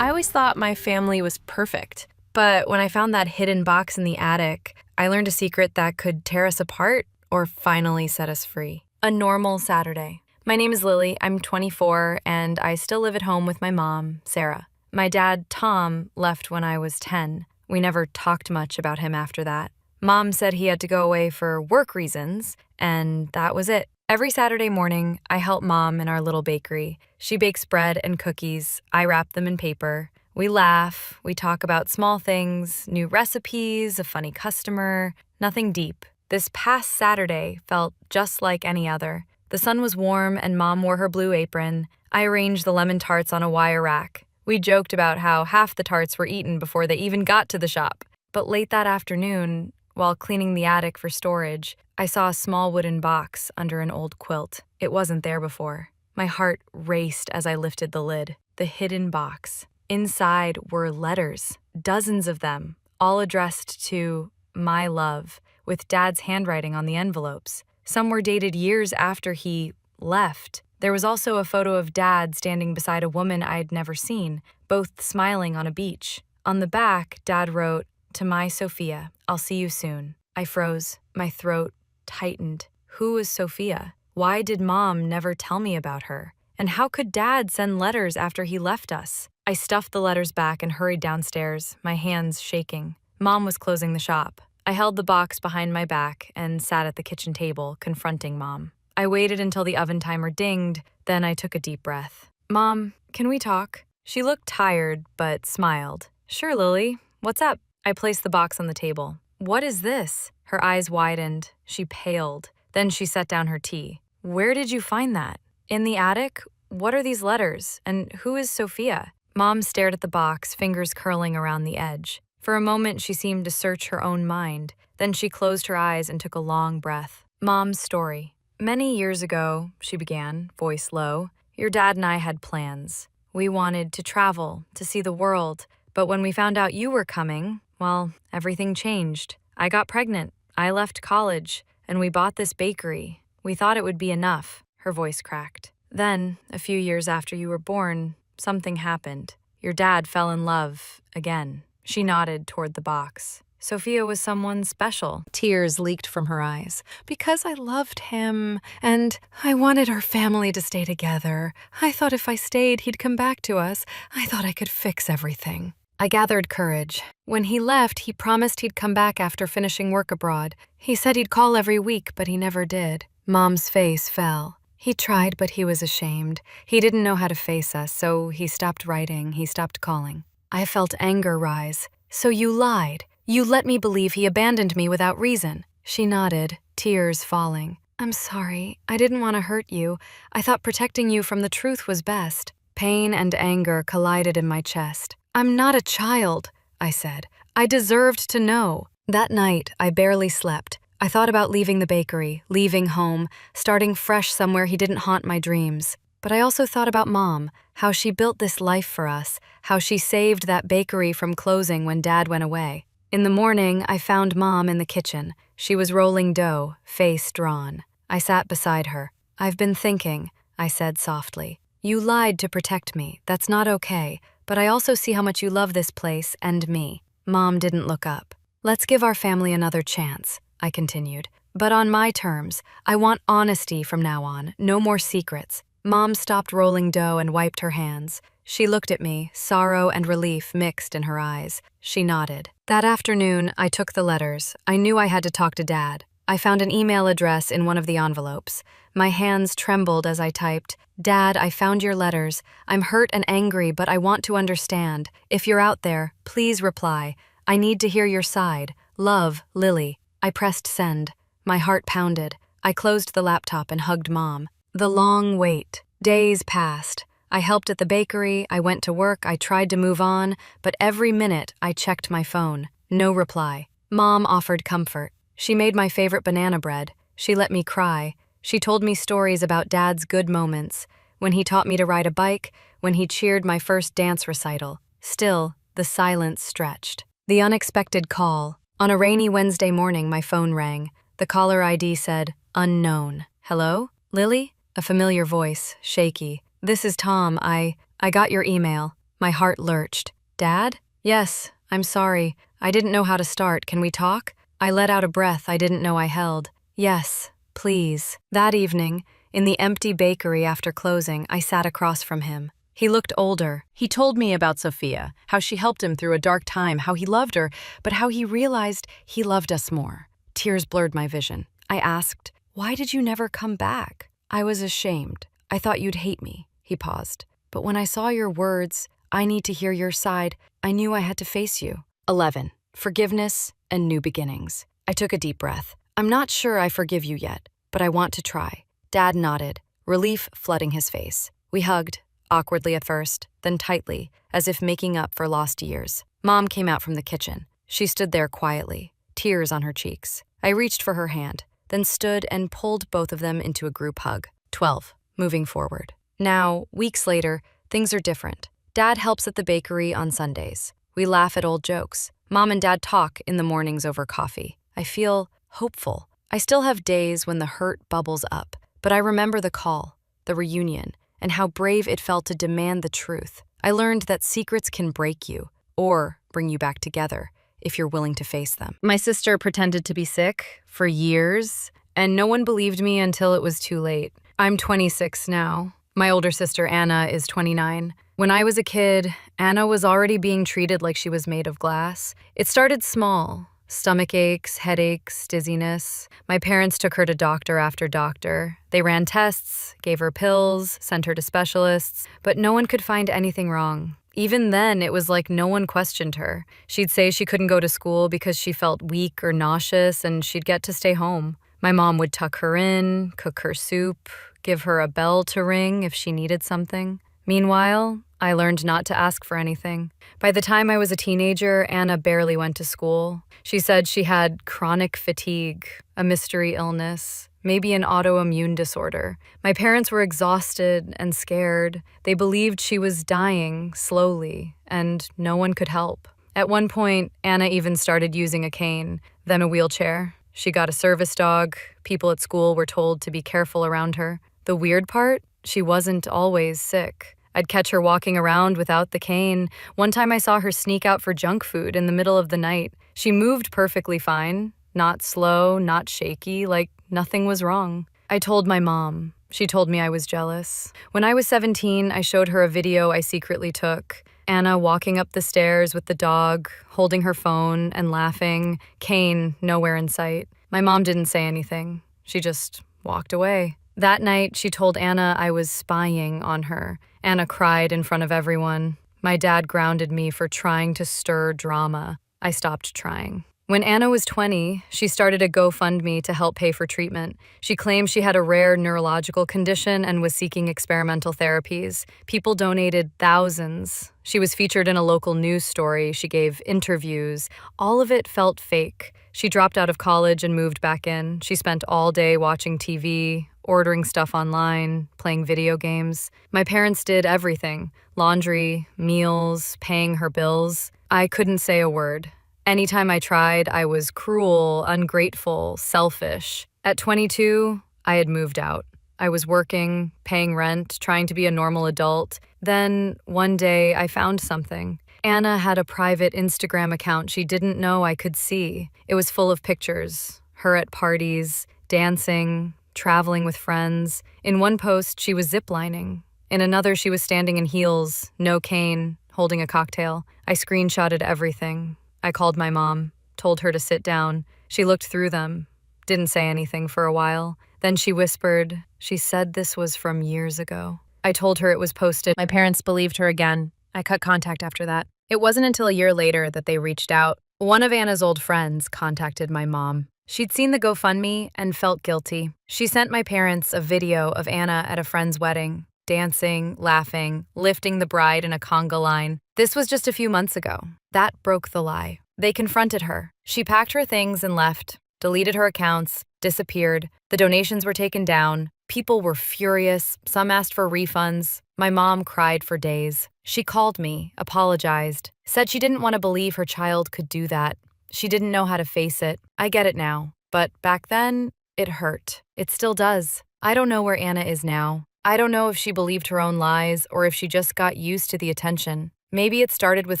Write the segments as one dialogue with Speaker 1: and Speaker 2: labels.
Speaker 1: I always thought my family was perfect, but when I found that hidden box in the attic, I learned a secret that could tear us apart or finally set us free. A normal Saturday. My name is Lily, I'm 24, and I still live at home with my mom, Sarah. My dad, Tom, left when I was 10. We never talked much about him after that. Mom said he had to go away for work reasons, and that was it. Every Saturday morning, I help Mom in our little bakery. She bakes bread and cookies. I wrap them in paper. We laugh. We talk about small things, new recipes, a funny customer, nothing deep. This past Saturday felt just like any other. The sun was warm and Mom wore her blue apron. I arranged the lemon tarts on a wire rack. We joked about how half the tarts were eaten before they even got to the shop. But late that afternoon, while cleaning the attic for storage, I saw a small wooden box under an old quilt. It wasn't there before. My heart raced as I lifted the lid. The hidden box. Inside were letters, dozens of them, all addressed to my love, with Dad's handwriting on the envelopes. Some were dated years after he left. There was also a photo of Dad standing beside a woman I'd never seen, both smiling on a beach. On the back, Dad wrote, "To my Sophia, I'll see you soon." I froze. My throat tightened. Who was Sophia? Why did Mom never tell me about her? And how could Dad send letters after he left us? I stuffed the letters back and hurried downstairs, my hands shaking. Mom was closing the shop. I held the box behind my back and sat at the kitchen table, confronting Mom. I waited until the oven timer dinged, then I took a deep breath. "Mom, can we talk?" She looked tired, but smiled. "Sure, Lily. What's up?" I placed the box on the table. "What is this?" Her eyes widened. She paled. Then she set down her tea. "Where did you find that?" "In the attic? What are these letters? And who is Sophia?" Mom stared at the box, fingers curling around the edge. For a moment, she seemed to search her own mind. Then she closed her eyes and took a long breath. "Mom's story. Many years ago," she began, voice low, "your dad and I had plans. We wanted to travel, to see the world. But when we found out you were coming, well, everything changed. I got pregnant. I left college, and we bought this bakery. We thought it would be enough." Her voice cracked. "Then, a few years after you were born, something happened. Your dad fell in love again." She nodded toward the box. "Sophia was someone special." Tears leaked from her eyes. "Because I loved him, and I wanted our family to stay together. I thought if I stayed, he'd come back to us. I thought I could fix everything." I gathered courage. When he left, he promised he'd come back after finishing work abroad. He said he'd call every week, but he never did. Mom's face fell. He tried, but he was ashamed. He didn't know how to face us, so he stopped writing, he stopped calling. I felt anger rise. "So you lied. You let me believe he abandoned me without reason." She nodded, tears falling. "I'm sorry. I didn't want to hurt you. I thought protecting you from the truth was best." Pain and anger collided in my chest. "I'm not a child," I said. "I deserved to know." That night, I barely slept. I thought about leaving the bakery, leaving home, starting fresh somewhere he didn't haunt my dreams. But I also thought about Mom, how she built this life for us, how she saved that bakery from closing when Dad went away. In the morning, I found Mom in the kitchen. She was rolling dough, face drawn. I sat beside her. "I've been thinking," I said softly. "You lied to protect me. That's not okay. But I also see how much you love this place and me." Mom didn't look up. "Let's give our family another chance," I continued. "But on my terms. I want honesty from now on. No more secrets." Mom stopped rolling dough and wiped her hands. She looked at me, sorrow and relief mixed in her eyes. She nodded. That afternoon, I took the letters. I knew I had to talk to Dad. I found an email address in one of the envelopes. My hands trembled as I typed, "Dad, I found your letters. I'm hurt and angry, but I want to understand. If you're out there, please reply. I need to hear your side. Love, Lily." I pressed send. My heart pounded. I closed the laptop and hugged Mom. The long wait. Days passed. I helped at the bakery, I went to work, I tried to move on, but every minute I checked my phone. No reply. Mom offered comfort. She made my favorite banana bread. She let me cry. She told me stories about Dad's good moments, when he taught me to ride a bike, when he cheered my first dance recital. Still, the silence stretched. The unexpected call. On a rainy Wednesday morning, my phone rang. The caller ID said, "Unknown." "Hello? Lily?" A familiar voice, shaky. "This is Tom. I got your email." My heart lurched. Dad? Yes, I'm sorry. I didn't know how to start. Can we talk? I let out a breath I didn't know I held. Yes, please. That evening, in the empty bakery after closing, I sat across from him. He looked older. He told me about Sophia, how she helped him through a dark time, how he loved her, but how he realized he loved us more. Tears blurred my vision. I asked, "Why did you never come back?" I was ashamed. I thought you'd hate me. He paused. But when I saw your words, "I need to hear your side," I knew I had to face you. 11. Forgiveness and new beginnings. I took a deep breath. I'm not sure I forgive you yet, but I want to try. Dad nodded, relief flooding his face. We hugged, awkwardly at first, then tightly, as if making up for lost years. Mom came out from the kitchen. She stood there quietly, tears on her cheeks. I reached for her hand, then stood and pulled both of them into a group hug. 12. Moving forward. Now, weeks later, things are different. Dad helps at the bakery on Sundays. We laugh at old jokes. Mom and Dad talk in the mornings over coffee. I feel hopeful. I still have days when the hurt bubbles up, but I remember the call, the reunion, and how brave it felt to demand the truth. I learned that secrets can break you, or bring you back together, if you're willing to face them. My sister pretended to be sick for years, and no one believed me until it was too late. I'm 26 now. My older sister, Anna, is 29. When I was a kid, Anna was already being treated like she was made of glass. It started small. Stomach aches, headaches, dizziness. My parents took her to doctor after doctor. They ran tests, gave her pills, sent her to specialists, but no one could find anything wrong. Even then, it was like no one questioned her. She'd say she couldn't go to school because she felt weak or nauseous, and she'd get to stay home. My mom would tuck her in, cook her soup, give her a bell to ring if she needed something. Meanwhile, I learned not to ask for anything. By the time I was a teenager, Anna barely went to school. She said she had chronic fatigue, a mystery illness, maybe an autoimmune disorder. My parents were exhausted and scared. They believed she was dying slowly, and no one could help. At one point, Anna even started using a cane, then a wheelchair. She got a service dog. People at school were told to be careful around her. The weird part? She wasn't always sick. I'd catch her walking around without the cane. One time I saw her sneak out for junk food in the middle of the night. She moved perfectly fine, not slow, not shaky, like nothing was wrong. I told my mom. She told me I was jealous. When I was 17, I showed her a video I secretly took. Anna walking up the stairs with the dog, holding her phone and laughing, cane nowhere in sight. My mom didn't say anything. She just walked away. That night, she told Anna I was spying on her. Anna cried in front of everyone. My dad grounded me for trying to stir drama. I stopped trying. When Anna was 20, she started a GoFundMe to help pay for treatment. She claimed she had a rare neurological condition and was seeking experimental therapies. People donated thousands. She was featured in a local news story. She gave interviews. All of it felt fake. She dropped out of college and moved back in. She spent all day watching TV, ordering stuff online, playing video games. My parents did everything: laundry, meals, paying her bills. I couldn't say a word. Anytime I tried, I was cruel, ungrateful, selfish. At 22, I had moved out. I was working, paying rent, trying to be a normal adult. Then, one day, I found something. Anna had a private Instagram account she didn't know I could see. It was full of pictures, her at parties, dancing, traveling with friends. In one post, she was ziplining. In another, she was standing in heels, no cane, holding a cocktail. I screenshotted everything. I called my mom, told her to sit down. She looked through them, didn't say anything for a while. Then she whispered, she said this was from years ago. I told her it was posted. My parents believed her again. I cut contact after that. It wasn't until a year later that they reached out. One of Anna's old friends contacted my mom. She'd seen the GoFundMe and felt guilty. She sent my parents a video of Anna at a friend's wedding, dancing, laughing, lifting the bride in a conga line. This was just a few months ago. That broke the lie. They confronted her. She packed her things and left, deleted her accounts, disappeared. The donations were taken down. People were furious. Some asked for refunds. My mom cried for days. She called me, apologized, said she didn't want to believe her child could do that. She didn't know how to face it. I get it now. But back then, it hurt. It still does. I don't know where Anna is now. I don't know if she believed her own lies or if she just got used to the attention. Maybe it started with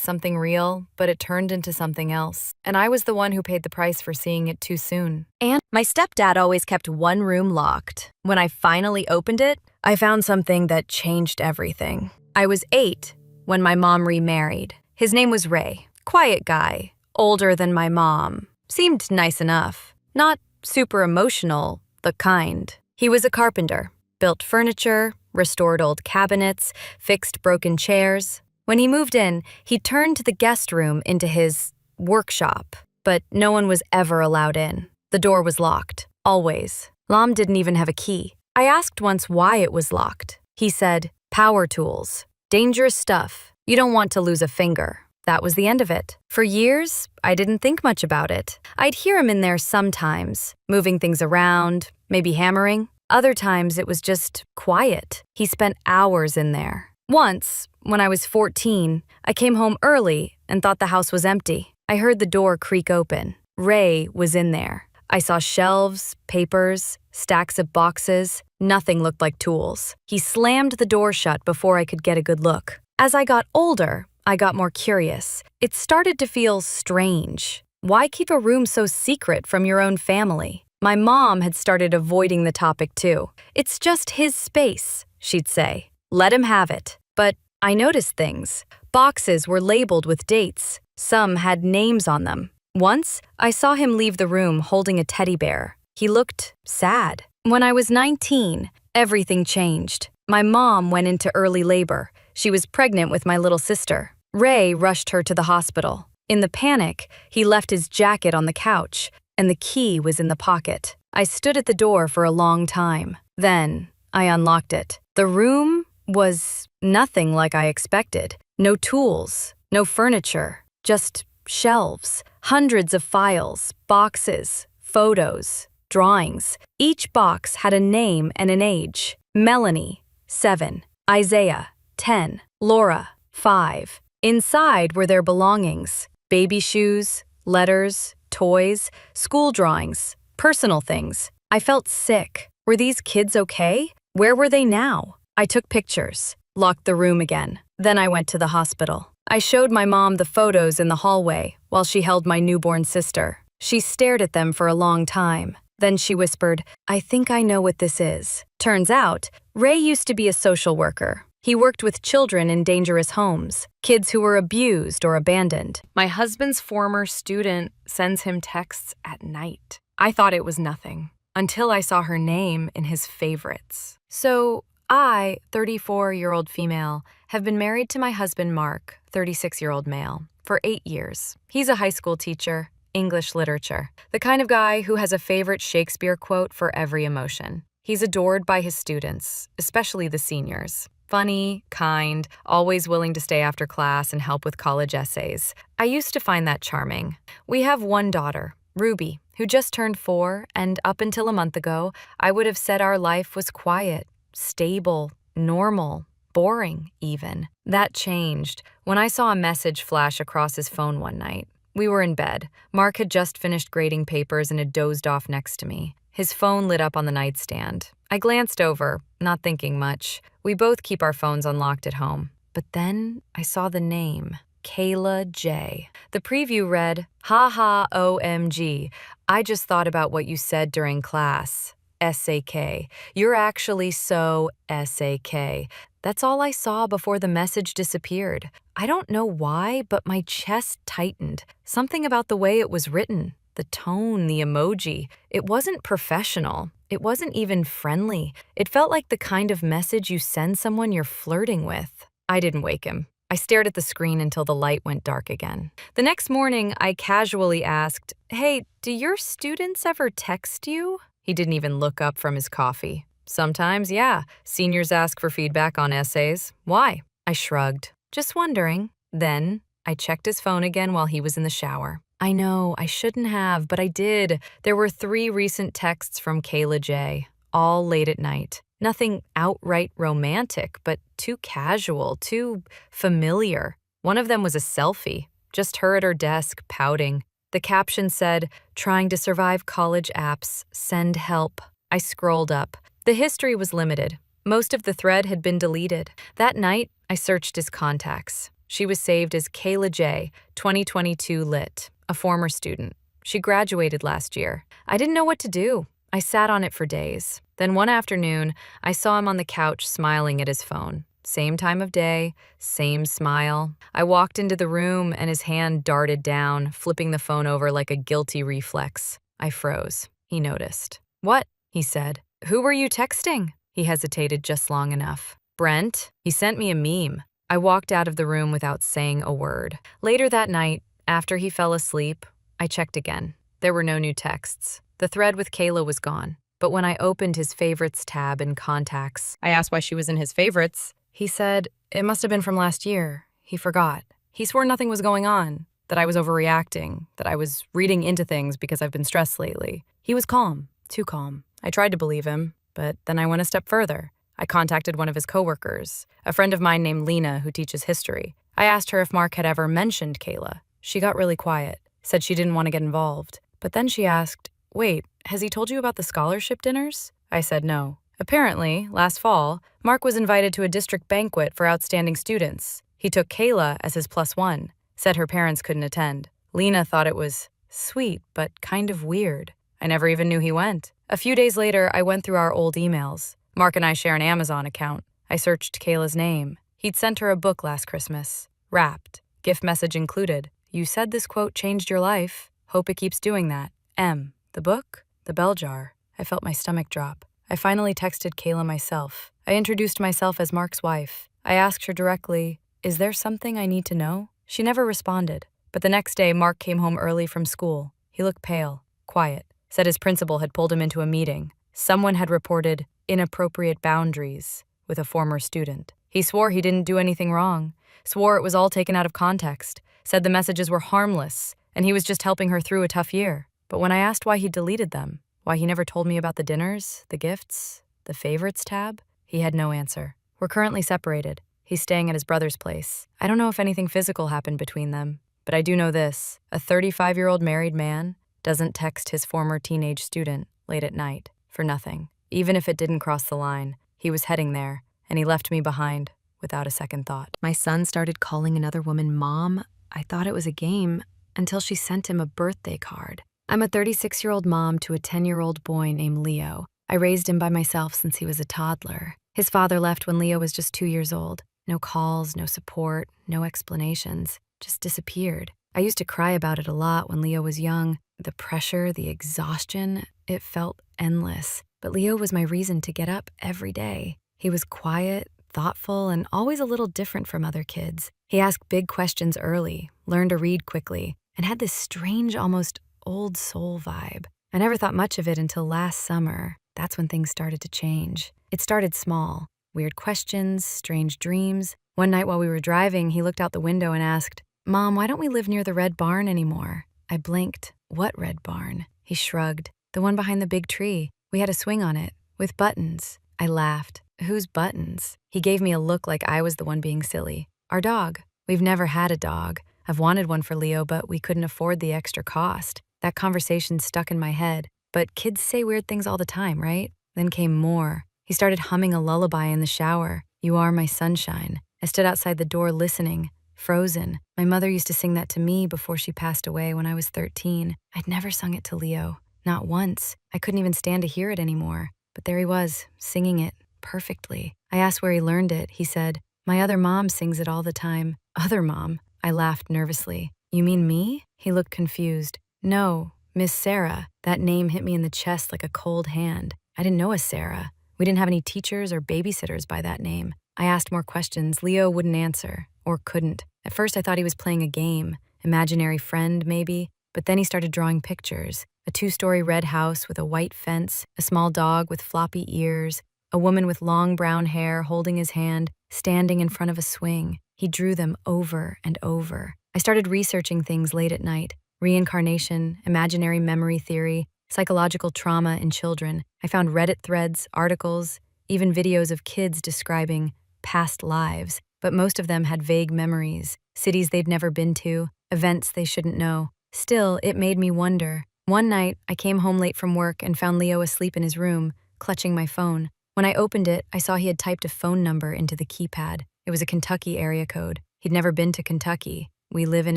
Speaker 1: something real, but it turned into something else. And I was the one who paid the price for seeing it too soon. And my stepdad always kept one room locked. When I finally opened it, I found something that changed everything. I was 8 when my mom remarried. His name was Ray. Quiet guy, older than my mom. Seemed nice enough. Not super emotional, the kind. He was a carpenter. Built furniture, restored old cabinets, fixed broken chairs. When he moved in, he turned the guest room into his workshop, but no one was ever allowed in. The door was locked, always. Lom didn't even have a key. I asked once why it was locked. He said, "Power tools. Dangerous stuff. You don't want to lose a finger." That was the end of it. For years, I didn't think much about it. I'd hear him in there sometimes, moving things around, maybe hammering. Other times it was just quiet. He spent hours in there. Once, when I was 14, I came home early and thought the house was empty. I heard the door creak open. Ray was in there. I saw shelves, papers, stacks of boxes. Nothing looked like tools. He slammed the door shut before I could get a good look. As I got older, I got more curious. It started to feel strange. Why keep a room so secret from your own family? My mom had started avoiding the topic too. "It's just his space," she'd say. "Let him have it." But I noticed things. Boxes were labeled with dates. Some had names on them. Once, I saw him leave the room holding a teddy bear. He looked sad. When I was 19, everything changed. My mom went into early labor. She was pregnant with my little sister. Ray rushed her to the hospital. In the panic, he left his jacket on the couch, and the key was in the pocket. I stood at the door for a long time. Then, I unlocked it. The room was nothing like I expected. No tools, no furniture, just shelves, hundreds of files, boxes, photos, drawings. Each box had a name and an age. Melanie, 7. Isaiah, 10. Laura, 5. Inside were their belongings: baby shoes, letters, toys, school drawings, personal things. I felt sick. Were these kids okay? Where were they now? I took pictures, locked the room again. Then I went to the hospital. I showed my mom the photos in the hallway while she held my newborn sister. She stared at them for a long time. Then she whispered, "I think I know what this is." Turns out, Ray used to be a social worker. He worked with children in dangerous homes, kids who were abused or abandoned. My husband's former student sends him texts at night. I thought it was nothing, until I saw her name in his favorites. So I, 34-year-old female, have been married to my husband Mark, 36-year-old male, for 8 years. He's a high school teacher, English literature, the kind of guy who has a favorite Shakespeare quote for every emotion. He's adored by his students, especially the seniors. Funny, kind, always willing to stay after class and help with college essays. I used to find that charming. We have one daughter, Ruby, who just turned 4, and up until a month ago, I would have said our life was quiet, stable, normal, boring even. That changed when I saw a message flash across his phone one night. We were in bed. Mark had just finished grading papers and had dozed off next to me. His phone lit up on the nightstand. I glanced over, not thinking much. We both keep our phones unlocked at home. But then I saw the name, Kayla J. The preview read, "Haha, OMG. I just thought about what you said during class. SAK. You're actually so SAK." That's all I saw before the message disappeared. I don't know why, but my chest tightened. Something about the way it was written, the tone, the emoji. It wasn't professional. It wasn't even friendly. It felt like the kind of message you send someone you're flirting with. I didn't wake him. I stared at the screen until the light went dark again. The next morning, I casually asked, "Hey, do your students ever text you?" He didn't even look up from his coffee. "Sometimes, yeah. Seniors ask for feedback on essays. Why?" I shrugged. "Just wondering." Then I checked his phone again while he was in the shower. I know, I shouldn't have, but I did. There were 3 recent texts from Kayla J, all late at night. Nothing outright romantic, but too casual, too familiar. One of them was a selfie, just her at her desk, pouting. The caption said, "Trying to survive college apps, send help." I scrolled up. The history was limited. Most of the thread had been deleted. That night, I searched his contacts. She was saved as Kayla J, 2022 Lit, a former student. She graduated last year. I didn't know what to do. I sat on it for days. Then one afternoon, I saw him on the couch smiling at his phone. Same time of day, same smile. I walked into the room and his hand darted down, flipping the phone over like a guilty reflex. I froze. He noticed. "What?" he said. "Who were you texting?" He hesitated just long enough. "Brent. He sent me a meme." I walked out of the room without saying a word. Later that night, after he fell asleep, I checked again. There were no new texts. The thread with Kayla was gone. But when I opened his favorites tab in contacts, I asked why she was in his favorites. He said it must have been from last year. He forgot. He swore nothing was going on, that I was overreacting, that I was reading into things because I've been stressed lately. He was calm, too calm. I tried to believe him, but then I went a step further. I contacted one of his coworkers, a friend of mine named Lena who teaches history. I asked her if Mark had ever mentioned Kayla. She got really quiet, said she didn't want to get involved. But then she asked, "Wait, has he told you about the scholarship dinners?" I said no. Apparently, last fall, Mark was invited to a district banquet for outstanding students. He took Kayla as his +1, said her parents couldn't attend. Lena thought it was sweet, but kind of weird. I never even knew he went. A few days later, I went through our old emails. Mark and I share an Amazon account. I searched Kayla's name. He'd sent her a book last Christmas. Wrapped. Gift message included. "You said this quote changed your life. Hope it keeps doing that. M." The book? The bell jar. I felt my stomach drop. I finally texted Kayla myself. I introduced myself as Mark's wife. I asked her directly, "Is there something I need to know?" She never responded. But the next day, Mark came home early from school. He looked pale, quiet, said his principal had pulled him into a meeting. Someone had reported inappropriate boundaries with a former student. He swore he didn't do anything wrong, swore it was all taken out of context, said the messages were harmless, and he was just helping her through a tough year. But when I asked why he deleted them, why he never told me about the dinners, the gifts, the favorites tab, he had no answer. We're currently separated. He's staying at his brother's place. I don't know if anything physical happened between them, but I do know this. A 35-year-old married man doesn't text his former teenage student late at night for nothing. Even if it didn't cross the line, he was heading there, and he left me behind without a second thought. My son started calling another woman Mom. I thought it was a game until she sent him a birthday card. I'm a 36-year-old mom to a 10-year-old boy named Leo. I raised him by myself since he was a toddler. His father left when Leo was just 2 years old. No calls, no support, no explanations. Just disappeared. I used to cry about it a lot when Leo was young. The pressure, the exhaustion, it felt endless. But Leo was my reason to get up every day. He was quiet, thoughtful, and always a little different from other kids. He asked big questions early, learned to read quickly, and had this strange, almost old soul vibe. I never thought much of it until last summer. That's when things started to change. It started small. Weird questions, strange dreams. One night while we were driving, he looked out the window and asked, "Mom, why don't we live near the red barn anymore?" I blinked. "What red barn?" He shrugged. "The one behind the big tree. We had a swing on it, with buttons." I laughed. "Whose buttons?" He gave me a look like I was the one being silly. "Our dog. We've never had a dog. I've wanted one for Leo, but we couldn't afford the extra cost." That conversation stuck in my head. But kids say weird things all the time, right? Then came more. He started humming a lullaby in the shower. "You are my sunshine." I stood outside the door listening, frozen. My mother used to sing that to me before she passed away when I was 13. I'd never sung it to Leo. Not once. I couldn't even stand to hear it anymore. But there he was, singing it perfectly. I asked where he learned it. He said, "My other mom sings it all the time." "Other mom?" I laughed nervously. "You mean me?" He looked confused. "No, Miss Sarah." That name hit me in the chest like a cold hand. I didn't know a Sarah. We didn't have any teachers or babysitters by that name. I asked more questions. Leo wouldn't answer, or couldn't. At first I thought he was playing a game, imaginary friend maybe, but then he started drawing pictures. A 2-story red house with a white fence, a small dog with floppy ears, a woman with long brown hair holding his hand, standing in front of a swing. He drew them over and over. I started researching things late at night. Reincarnation, imaginary memory theory, psychological trauma in children. I found Reddit threads, articles, even videos of kids describing past lives, but most of them had vague memories, cities they'd never been to, events they shouldn't know. Still, it made me wonder. One night, I came home late from work and found Leo asleep in his room, clutching my phone. When I opened it, I saw he had typed a phone number into the keypad. It was a Kentucky area code. He'd never been to Kentucky. We live in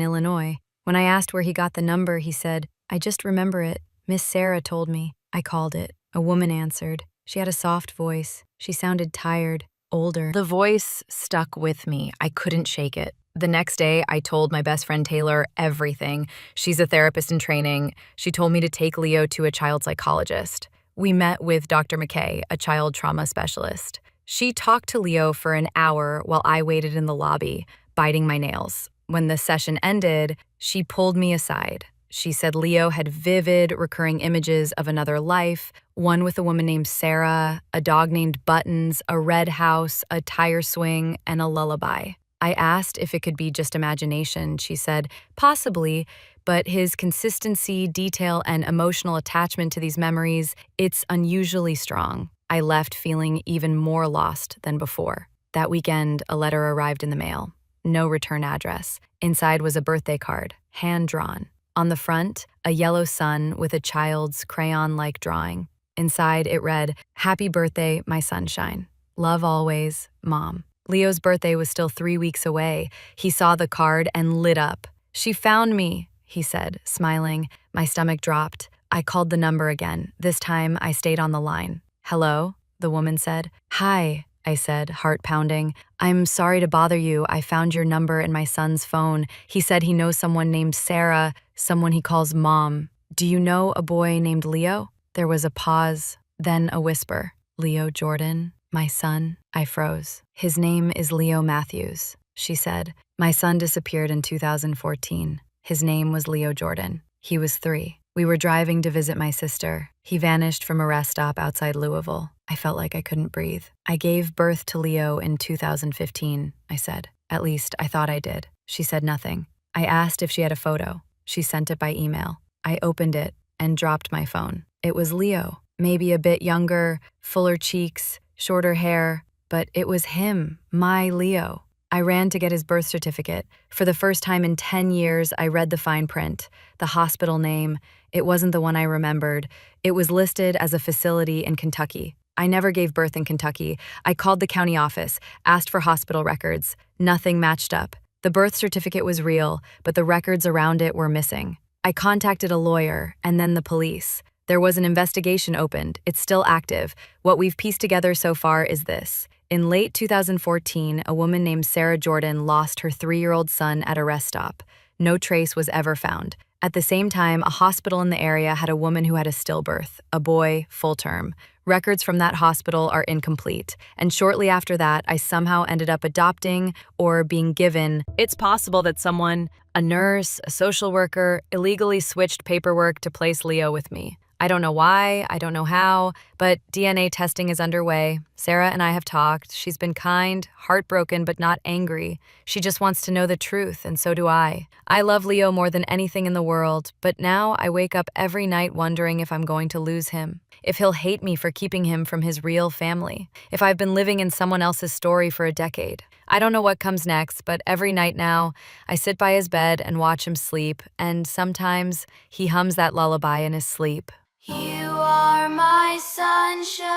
Speaker 1: Illinois. When I asked where he got the number, he said, "I just remember it. Miss Sarah told me." I called it. A woman answered. She had a soft voice. She sounded tired, older. The voice stuck with me. I couldn't shake it. The next day, I told my best friend Taylor everything. She's a therapist in training. She told me to take Leo to a child psychologist. We met with Dr. McKay, a child trauma specialist. She talked to Leo for an hour while I waited in the lobby, biting my nails. When the session ended, she pulled me aside. She said Leo had vivid, recurring images of another life, one with a woman named Sarah, a dog named Buttons, a red house, a tire swing, and a lullaby. I asked if it could be just imagination. She said, possibly, but his consistency, detail, and emotional attachment to these memories, it's unusually strong. I left feeling even more lost than before. That weekend, a letter arrived in the mail. No return address. Inside was a birthday card, hand-drawn. On the front, a yellow sun with a child's crayon-like drawing. Inside, it read, "Happy birthday, my sunshine. Love always, Mom." Leo's birthday was still 3 weeks away. He saw the card and lit up. "She found me," he said, smiling. My stomach dropped. I called the number again. This time, I stayed on the line. "Hello?" the woman said. "Hi," I said, heart pounding. "I'm sorry to bother you. I found your number in my son's phone. He said he knows someone named Sarah, someone he calls Mom. Do you know a boy named Leo?" There was a pause, then a whisper. "Leo Jordan, my son?" I froze. "His name is Leo Matthews," she said. "My son disappeared in 2014. His name was Leo Jordan. He was 3. We were driving to visit my sister. He vanished from a rest stop outside Louisville. I felt like I couldn't breathe. I gave birth to Leo in 2015, I said. At least, I thought I did." She said nothing. I asked if she had a photo. She sent it by email. I opened it and dropped my phone. It was Leo, maybe a bit younger, fuller cheeks, shorter hair, but it was him, my Leo. I ran to get his birth certificate. For the first time in 10 years, I read the fine print, the hospital name. It wasn't the one I remembered. It was listed as a facility in Kentucky. I never gave birth in Kentucky. I called the county office, asked for hospital records. Nothing matched up. The birth certificate was real, but the records around it were missing. I contacted a lawyer and then the police. There was an investigation opened. It's still active. What we've pieced together so far is this. In late 2014, a woman named Sarah Jordan lost her 3-year-old son at a rest stop. No trace was ever found. At the same time, a hospital in the area had a woman who had a stillbirth, a boy, full term. Records from that hospital are incomplete, and shortly after that, I somehow ended up adopting or being given. It's possible that someone, a nurse, a social worker, illegally switched paperwork to place Leo with me. I don't know why, I don't know how, but DNA testing is underway. Sarah and I have talked. She's been kind, heartbroken, but not angry. She just wants to know the truth, and so do I. I love Leo more than anything in the world, but now I wake up every night wondering if I'm going to lose him, if he'll hate me for keeping him from his real family, if I've been living in someone else's story for a decade. I don't know what comes next, but every night now, I sit by his bed and watch him sleep, and sometimes he hums that lullaby in his sleep.
Speaker 2: You are my sunshine,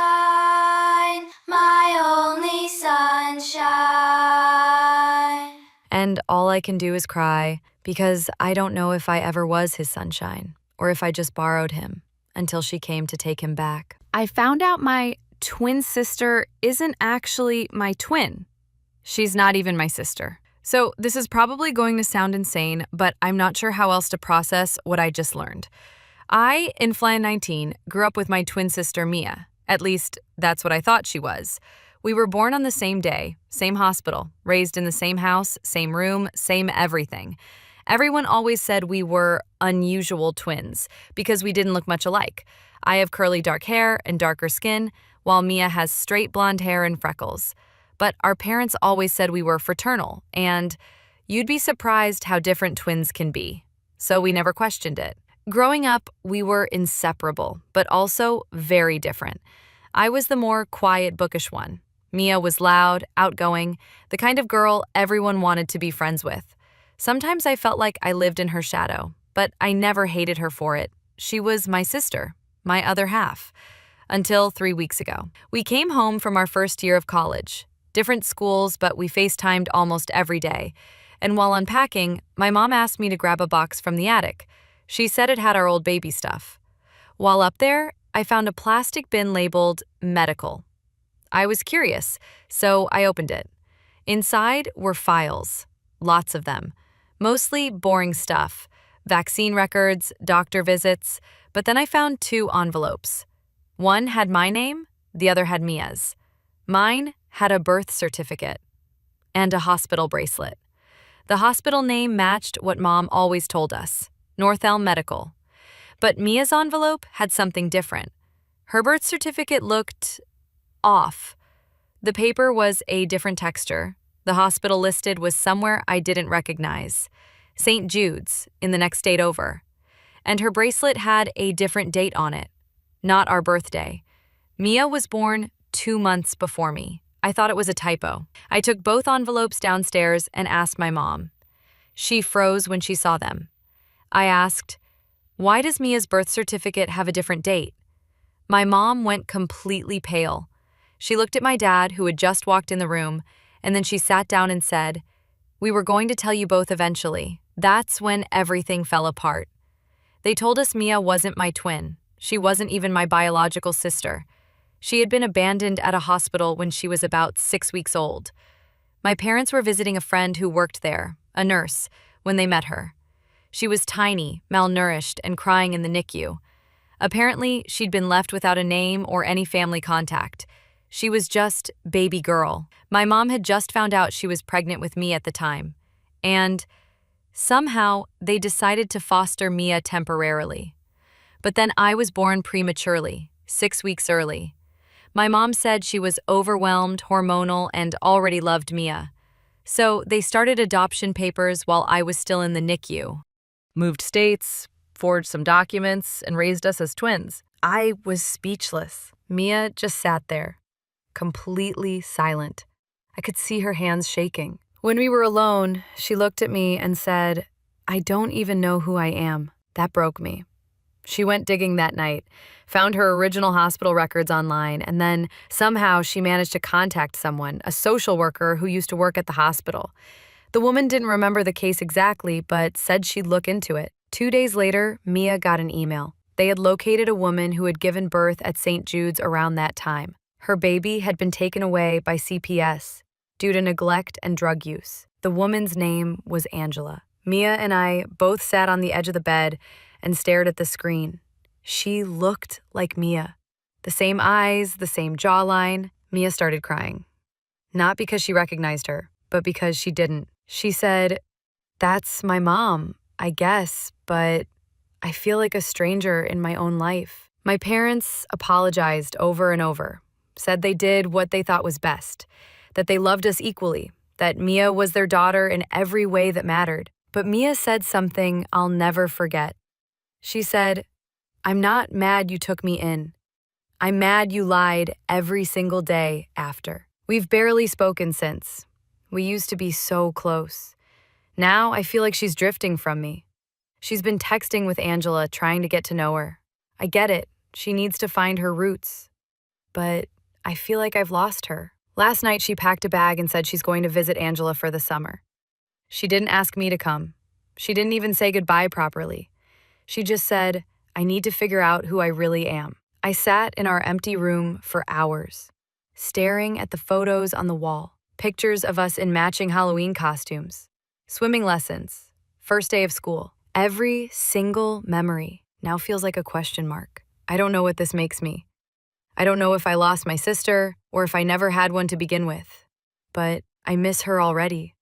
Speaker 2: my only sunshine.
Speaker 1: And all I can do is cry, because I don't know if I ever was his sunshine, or if I just borrowed him, until she came to take him back. I found out my twin sister isn't actually my twin. She's not even my sister. So this is probably going to sound insane, but I'm not sure how else to process what I just learned. I, in Fly 19, grew up with my twin sister, Mia. At least, that's what I thought she was. We were born on the same day, same hospital, raised in the same house, same room, same everything. Everyone always said we were unusual twins because we didn't look much alike. I have curly dark hair and darker skin, while Mia has straight blonde hair and freckles. But our parents always said we were fraternal, and you'd be surprised how different twins can be. So we never questioned it. Growing up, we were inseparable, but also very different. I was the more quiet, bookish one. Mia was loud, outgoing, the kind of girl everyone wanted to be friends with. Sometimes I felt like I lived in her shadow, but I never hated her for it. She was my sister, my other half. Until 3 weeks ago. We came home from our first year of college. Different schools, but we FaceTimed almost every day. And while unpacking, my mom asked me to grab a box from the attic. She said it had our old baby stuff. While up there, I found a plastic bin labeled medical. I was curious, so I opened it. Inside were files, lots of them, mostly boring stuff, vaccine records, doctor visits, but then I found 2 envelopes. One had my name, the other had Mia's. Mine had a birth certificate and a hospital bracelet. The hospital name matched what Mom always told us, North Elm Medical. But Mia's envelope had something different. Her birth certificate looked off. The paper was a different texture. The hospital listed was somewhere I didn't recognize, St. Jude's, in the next state over. And her bracelet had a different date on it, not our birthday. Mia was born 2 months before me. I thought it was a typo. I took both envelopes downstairs and asked my mom. She froze when she saw them. I asked, "Why does Mia's birth certificate have a different date?" My mom went completely pale. She looked at my dad, who had just walked in the room, and then she sat down and said, "We were going to tell you both eventually." That's when everything fell apart. They told us Mia wasn't my twin. She wasn't even my biological sister. She had been abandoned at a hospital when she was about 6 weeks old. My parents were visiting a friend who worked there, a nurse, when they met her. She was tiny, malnourished, and crying in the NICU. Apparently, she'd been left without a name or any family contact. She was just baby girl. My mom had just found out she was pregnant with me at the time. And somehow, they decided to foster Mia temporarily. But then I was born prematurely, 6 weeks early. My mom said she was overwhelmed, hormonal, and already loved Mia. So they started adoption papers while I was still in the NICU. Moved states, forged some documents, and raised us as twins. I was speechless. Mia just sat there, completely silent. I could see her hands shaking. When we were alone, she looked at me and said, "I don't even know who I am." That broke me. She went digging that night, found her original hospital records online, and then somehow she managed to contact someone, a social worker who used to work at the hospital. The woman didn't remember the case exactly, but said she'd look into it. 2 days later, Mia got an email. They had located a woman who had given birth at St. Jude's around that time. Her baby had been taken away by CPS due to neglect and drug use. The woman's name was Angela. Mia and I both sat on the edge of the bed and stared at the screen. She looked like Mia. The same eyes, the same jawline. Mia started crying. Not because she recognized her, but because she didn't. She said, "That's my mom, I guess, but I feel like a stranger in my own life." My parents apologized over and over, said they did what they thought was best, that they loved us equally, that Mia was their daughter in every way that mattered. But Mia said something I'll never forget. She said, "I'm not mad you took me in. I'm mad you lied every single day after." We've barely spoken since. We used to be so close. Now I feel like she's drifting from me. She's been texting with Angela, trying to get to know her. I get it. She needs to find her roots. But I feel like I've lost her. Last night she packed a bag and said she's going to visit Angela for the summer. She didn't ask me to come. She didn't even say goodbye properly. She just said, "I need to figure out who I really am." I sat in our empty room for hours, staring at the photos on the wall, pictures of us in matching Halloween costumes, swimming lessons, first day of school. Every single memory now feels like a question mark. I don't know what this makes me. I don't know if I lost my sister or if I never had one to begin with. But I miss her already.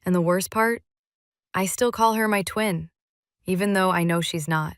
Speaker 1: And the worst part? I still call her my twin, even though I know she's not.